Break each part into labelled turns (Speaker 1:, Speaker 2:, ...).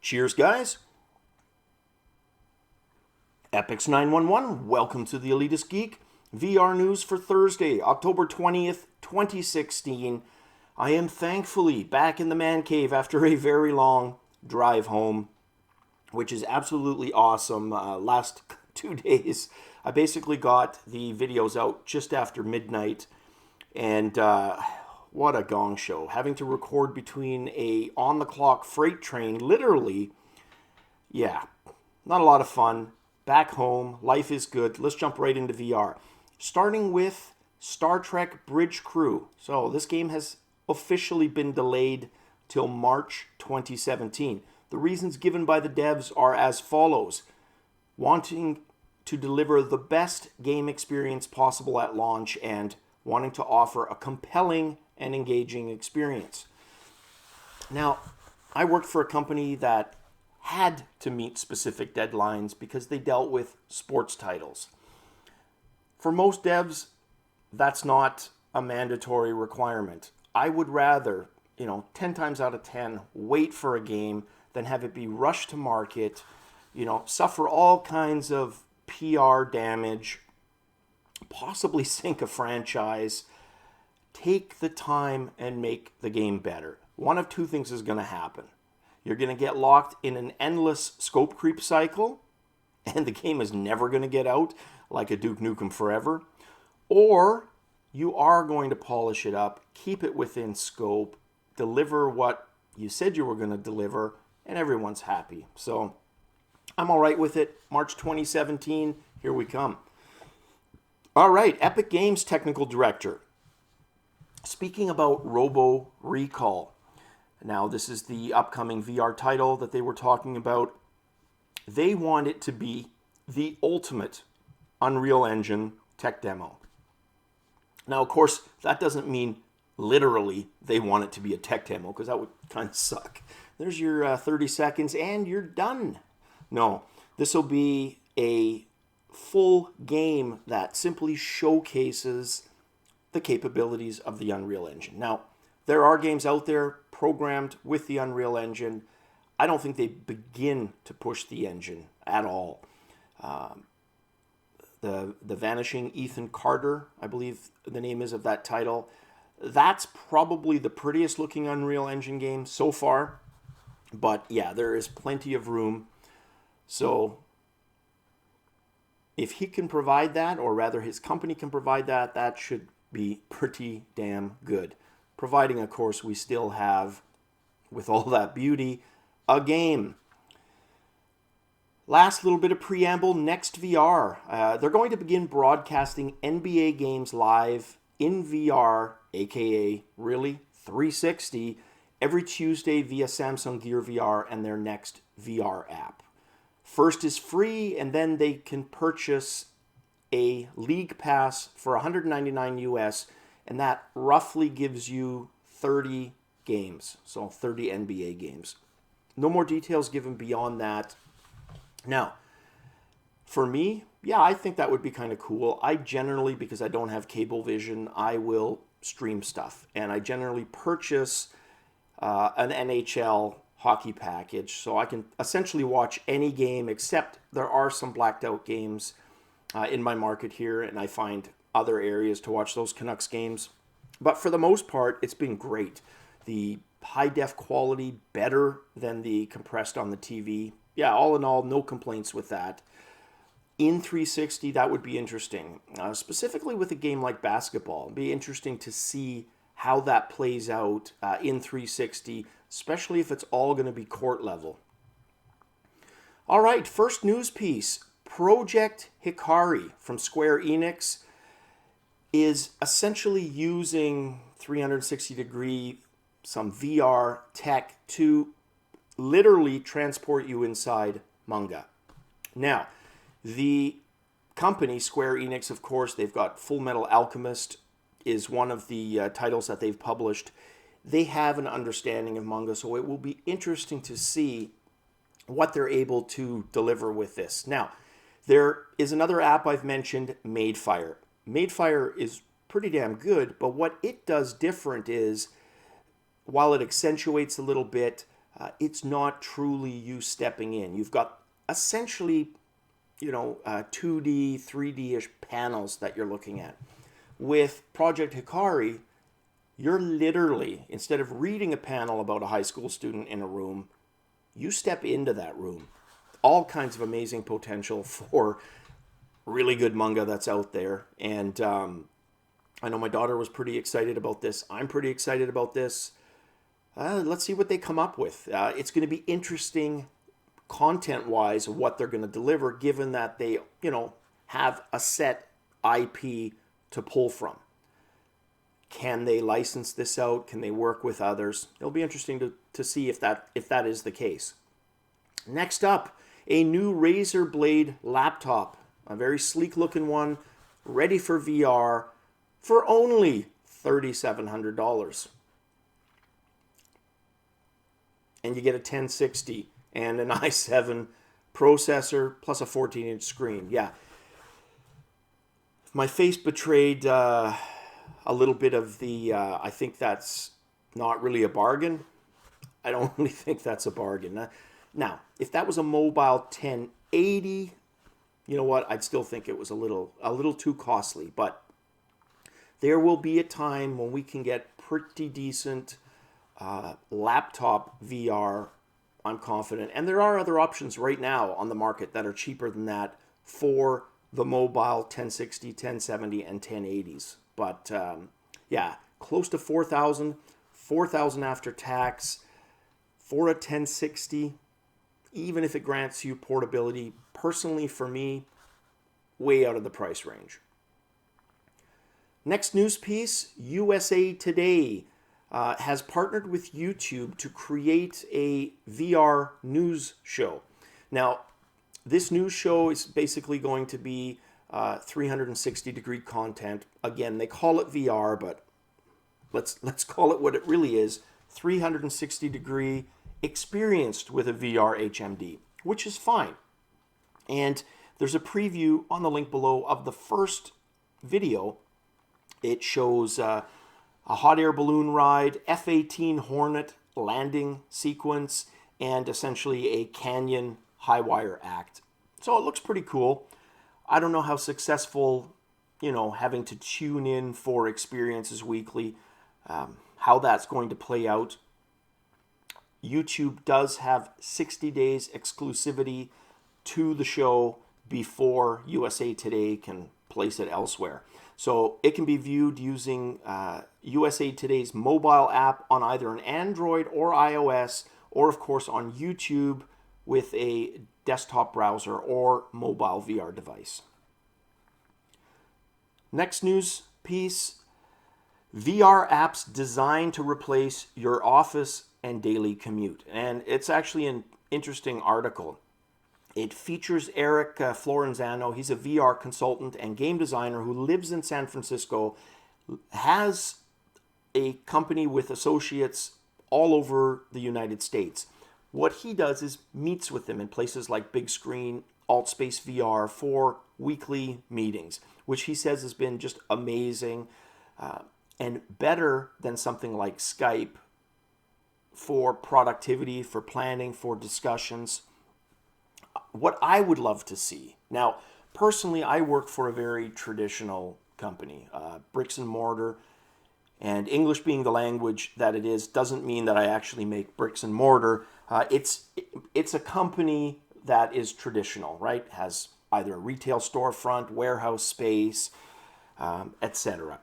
Speaker 1: Cheers, guys. Epix911, welcome to the Elitist Geek. VR news for Thursday, October 20th, 2016. I am thankfully back in the man cave after a very long drive home, which is absolutely awesome. Last 2 days, I basically got the videos out just after midnight, and what a gong show. Having to record between a on-the-clock freight train, literally, yeah, not a lot of fun. Back home, life is good. Let's jump right into VR. Starting with Star Trek Bridge Crew. So this game has officially been delayed till March 2017. The reasons given by the devs are as follows. Wanting to deliver the best game experience possible at launch and wanting to offer a compelling and engaging experience. Now, I worked for a company that had to meet specific deadlines because they dealt with sports titles. For most devs, that's not a mandatory requirement. I would rather, 10 times out of 10, wait for a game than have it be rushed to market, suffer all kinds of PR damage, possibly sink a franchise. Take the time and make the game better. One of two things is going to happen. You're going to get locked in an endless scope creep cycle, and the game is never going to get out like a Duke Nukem Forever. Or you are going to polish it up, keep it within scope, deliver what you said you were going to deliver, and everyone's happy. So I'm all right with it. March 2017, here we come. All right, Epic Games Technical Director. Speaking about Robo Recall. Now, this is the upcoming VR title that they were talking about. They want it to be the ultimate Unreal Engine tech demo. Now, of course, that doesn't mean literally they want it to be a tech demo, because that would kind of suck. There's your 30 seconds and you're done. No, this will be a full game that simply showcases the capabilities of the Unreal Engine. Now, there are games out there programmed with the Unreal Engine. I don't think they begin to push the engine at all. The Vanishing Ethan Carter, I believe the name is of that title. That's probably the prettiest looking Unreal Engine game so far. But yeah, there is plenty of room. So if he can provide that, or rather his company can provide that, that should be pretty damn good. Providing, of course, we still have, with all that beauty, a game. Last little bit of preamble, NextVR. They're going to begin broadcasting NBA games live in VR, aka really 360, every Tuesday via Samsung Gear VR and their NextVR app. First is free, and then they can purchase a league pass for $199 US, and that roughly gives you 30 games, so 30 NBA games. No more details given beyond that. Now, for me, yeah, I think that would be kind of cool. I generally, because I don't have cable vision, I will stream stuff, and I generally purchase an NHL hockey package, so I can essentially watch any game, except there are some blacked out games in my market here, and I find other areas to watch those Canucks games. But for the most part, it's been great. The high def quality, better than the compressed on the TV. Yeah, all in all, no complaints with that. In 360, that would be interesting. Specifically with a game like basketball. It'd be interesting to see how that plays out in 360, especially if it's all going to be court level. All right, first news piece. Project Hikari from Square Enix is essentially using 360-degree, some VR tech to literally transport you inside Manga. Now, the company, Square Enix, of course, they've got Full Metal Alchemist is one of the titles that they've published. They have an understanding of Manga, so it will be interesting to see what they're able to deliver with this. Now, there is another app I've mentioned, Madefire. Madefire is pretty damn good, but what it does different is, while it accentuates a little bit, it's not truly you stepping in. You've got essentially, 2D, 3D-ish panels that you're looking at. With Project Hikari, you're literally, instead of reading a panel about a high school student in a room, you step into that room. All kinds of amazing potential for really good manga that's out there. And I know my daughter was pretty excited about this. I'm pretty excited about this. Let's see what they come up with. It's going to be interesting content-wise what they're going to deliver, given that they, have a set IP to pull from. Can they license this out? Can they work with others? It'll be interesting to see if that is the case. Next up, a new Razer Blade laptop. A very sleek-looking one, ready for VR for only $3,700. And you get a 1060 and an i7 processor plus a 14-inch screen. Yeah. My face betrayed a little bit of the, I think that's not really a bargain. I don't really think that's a bargain. Now, if that was a mobile 1080, you know what? I'd still think it was a little too costly. But there will be a time when we can get pretty decent laptop VR, I'm confident. And there are other options right now on the market that are cheaper than that for the mobile 1060, 1070, and 1080s. But yeah, close to $4,000 after tax for a 1060, even if it grants you portability. Personally, for me, way out of the price range. Next news piece, USA Today has partnered with YouTube to create a VR news show. Now, this news show is basically going to be 360-degree content. Again, they call it VR, but let's call it what it really is, 360-degree experienced with a VR HMD, which is fine. And there's a preview on the link below of the first video. It shows a hot air balloon ride, F-18 Hornet landing sequence, and essentially a canyon high wire act. So it looks pretty cool. I don't know how successful, having to tune in for experiences weekly, how that's going to play out. YouTube does have 60 days exclusivity to the show before USA Today can place it elsewhere. So it can be viewed using USA Today's mobile app on either an Android or iOS, or of course on YouTube with a desktop browser or mobile VR device. Next news piece, VR apps designed to replace your office and daily commute. And it's actually an interesting article. It features Eric Florenzano. He's a VR consultant and game designer who lives in San Francisco, has a company with associates all over the United States. What he does is meets with them in places like Big Screen, AltSpace VR for weekly meetings, which he says has been just amazing and better than something like Skype for productivity, for planning, for discussions. What I would love to see. Now, personally, I work for a very traditional company, bricks and mortar, and English being the language that it is doesn't mean that I actually make bricks and mortar. It's a company that is traditional, right? Has either a retail storefront, warehouse space, etc.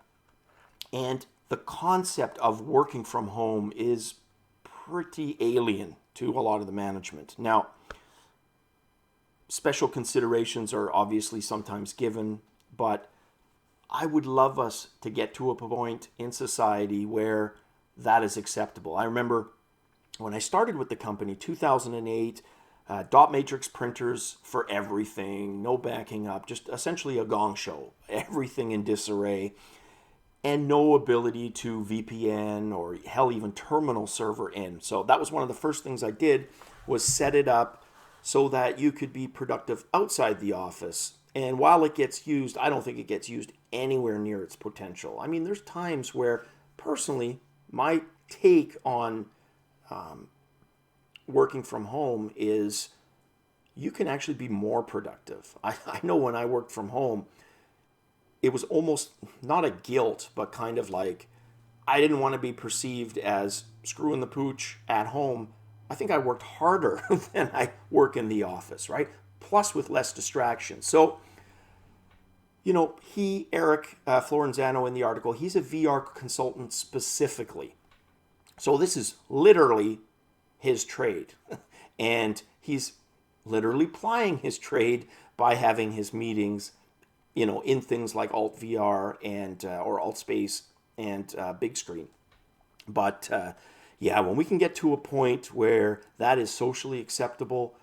Speaker 1: And the concept of working from home is pretty alien to a lot of the management. Now, special considerations are obviously sometimes given, but I would love us to get to a point in society where that is acceptable. I remember when I started with the company, 2008, dot matrix printers for everything, no backing up, just essentially a gong show, everything in disarray, and no ability to VPN or hell, even terminal server in. So that was one of the first things I did, was set it up so that you could be productive outside the office. And while it gets used, I don't think it gets used anywhere near its potential. I mean, there's times where, personally, my take on working from home is you can actually be more productive. I know when I worked from home, it was almost not a guilt, but kind of like I didn't want to be perceived as screwing the pooch at home. I think I worked harder than I work in the office, right? Plus with less distractions. So, Eric Florenzano in the article, he's a VR consultant specifically. So this is literally his trade. And he's literally plying his trade by having his meetings, in things like Alt VR and or Alt Space and big screen. But when we can get to a point where that is socially acceptable,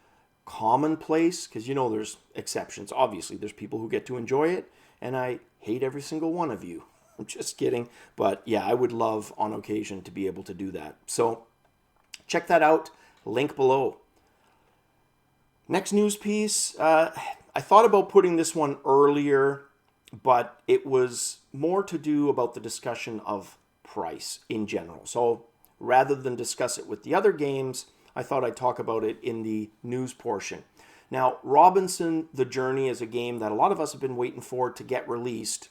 Speaker 1: commonplace, because there's exceptions. Obviously, there's people who get to enjoy it, and I hate every single one of you. I'm just kidding. But yeah, I would love on occasion to be able to do that. So check that out. Link below. Next news piece. I thought about putting this one earlier, but it was more to do about the discussion of price in general. So rather than discuss it with the other games, I thought I'd talk about it in the news portion. Now, Robinson The Journey is a game that a lot of us have been waiting for to get released.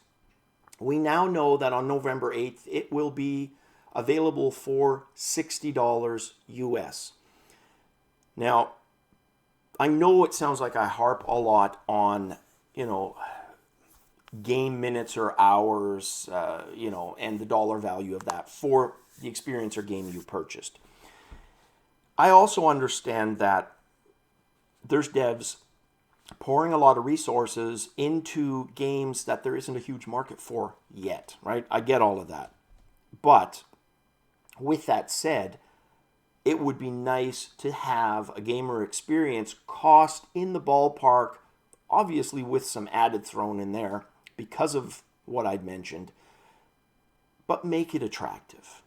Speaker 1: We now know that on November 8th, it will be available for $60 US. Now, I know it sounds like I harp a lot on, game minutes or hours, and the dollar value of that for the experience or game you purchased. I also understand that there's devs pouring a lot of resources into games that there isn't a huge market for yet, right? I get all of that. But with that said, it would be nice to have a gamer experience cost in the ballpark, obviously with some added thrown in there because of what I'd mentioned, but make it attractive.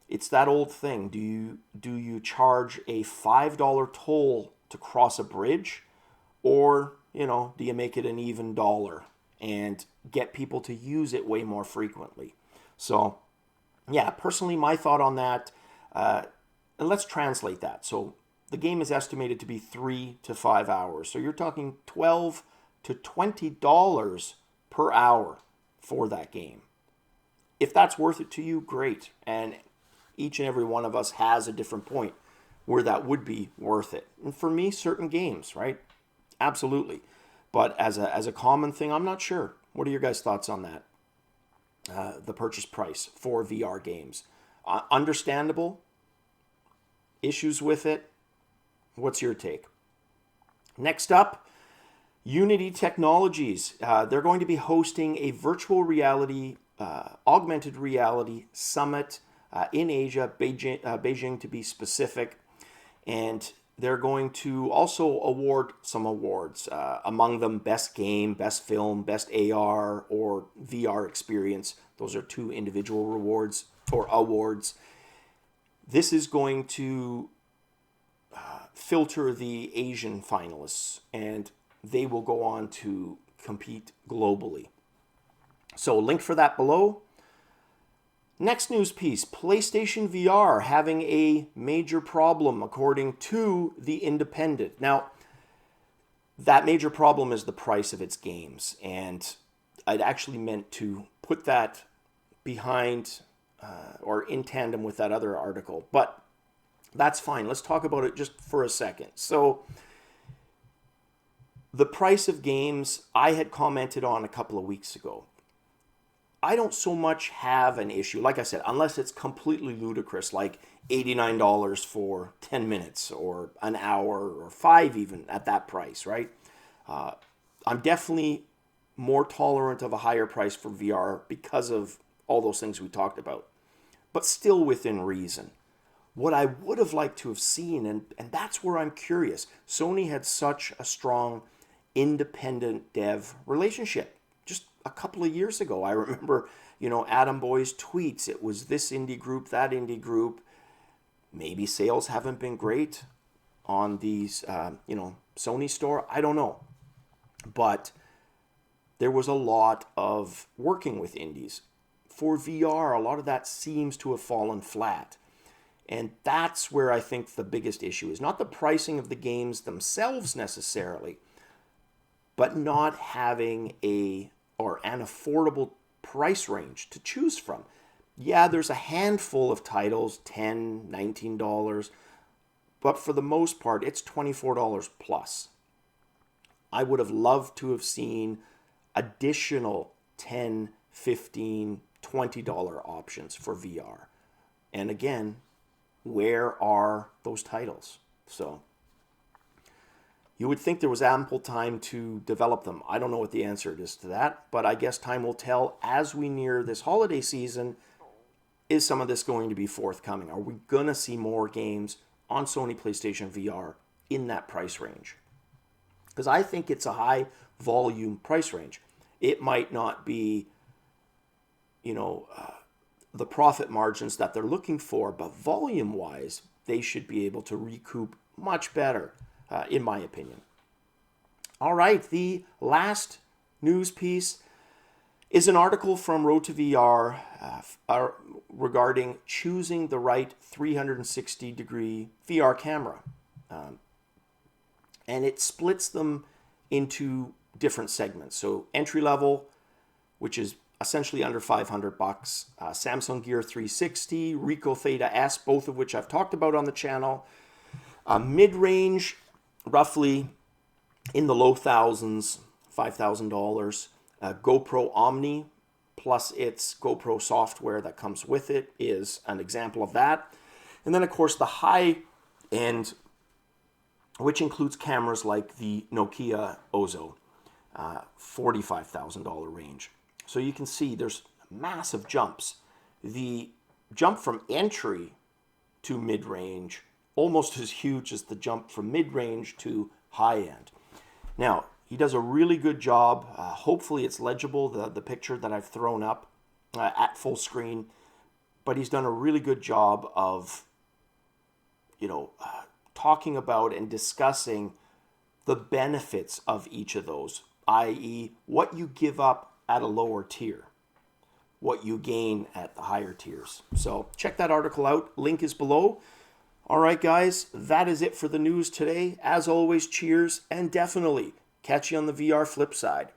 Speaker 1: It's that old thing. Do you charge a $5 toll to cross a bridge, or do you make it an even dollar and get people to use it way more frequently? So yeah, personally, my thought on that, and let's translate that. So the game is estimated to be 3 to 5 hours. So you're talking $12 to $20 per hour for that game. If that's worth it to you, great. And each and every one of us has a different point where that would be worth it. And for me, certain games, right? Absolutely. But as a common thing, I'm not sure. What are your guys' thoughts on that? The purchase price for VR games. Understandable? Issues with it? What's your take? Next up, Unity Technologies. They're going to be hosting a virtual reality, augmented reality summit in Asia, Beijing to be specific. And they're going to also award some awards, among them Best Game, Best Film, Best AR or VR Experience. Those are 2 individual rewards or awards. This is going to filter the Asian finalists, and they will go on to compete globally. So link for that below. Next news piece, PlayStation VR having a major problem according to The Independent. Now, that major problem is the price of its games, and I'd actually meant to put that behind or in tandem with that other article, but that's fine. Let's talk about it just for a second. So the price of games I had commented on a couple of weeks ago. I don't so much have an issue, like I said, unless it's completely ludicrous, like $89 for 10 minutes or an hour or 5 even at that price, right? I'm definitely more tolerant of a higher price for VR because of all those things we talked about, but still within reason. What I would have liked to have seen, and that's where I'm curious, Sony had such a strong independent dev relationship. Just a couple of years ago, I remember, Adam Boy's tweets. It was this indie group, that indie group. Maybe sales haven't been great on these, Sony store. I don't know. But there was a lot of working with indies. For VR, a lot of that seems to have fallen flat. And that's where I think the biggest issue is. Not the pricing of the games themselves necessarily, but not having an affordable price range to choose from. Yeah, there's a handful of titles, $10, $19, but for the most part, it's $24 plus. I would have loved to have seen additional $10, $15, $20 options for VR. And again, where are those titles? So you would think there was ample time to develop them. I don't know what the answer is to that, but I guess time will tell as we near this holiday season. Is some of this going to be forthcoming? Are we going to see more games on Sony PlayStation VR in that price range? Because I think it's a high volume price range. It might not be, the profit margins that they're looking for, but volume-wise, they should be able to recoup much better, in my opinion. All right, the last news piece is an article from Road to VR regarding choosing the right 360-degree VR camera. And it splits them into different segments. So entry level, which is essentially under $500, Samsung Gear 360, Ricoh Theta S, both of which I've talked about on the channel. Mid-range, roughly in the low thousands, $5,000. GoPro Omni plus its GoPro software that comes with it is an example of that. And then, of course, the high end, which includes cameras like the Nokia Ozo, $45,000 range. So you can see there's massive jumps. The jump from entry to mid-range almost as huge as the jump from mid-range to high-end. Now, he does a really good job. Hopefully it's legible, the picture that I've thrown up at full screen. But he's done a really good job of, talking about and discussing the benefits of each of those, i.e. what you give up at a lower tier, what you gain at the higher tiers. So check that article out. Link is below. All right, guys, that is it for the news today. As always, cheers, and definitely catch you on the VR flip side.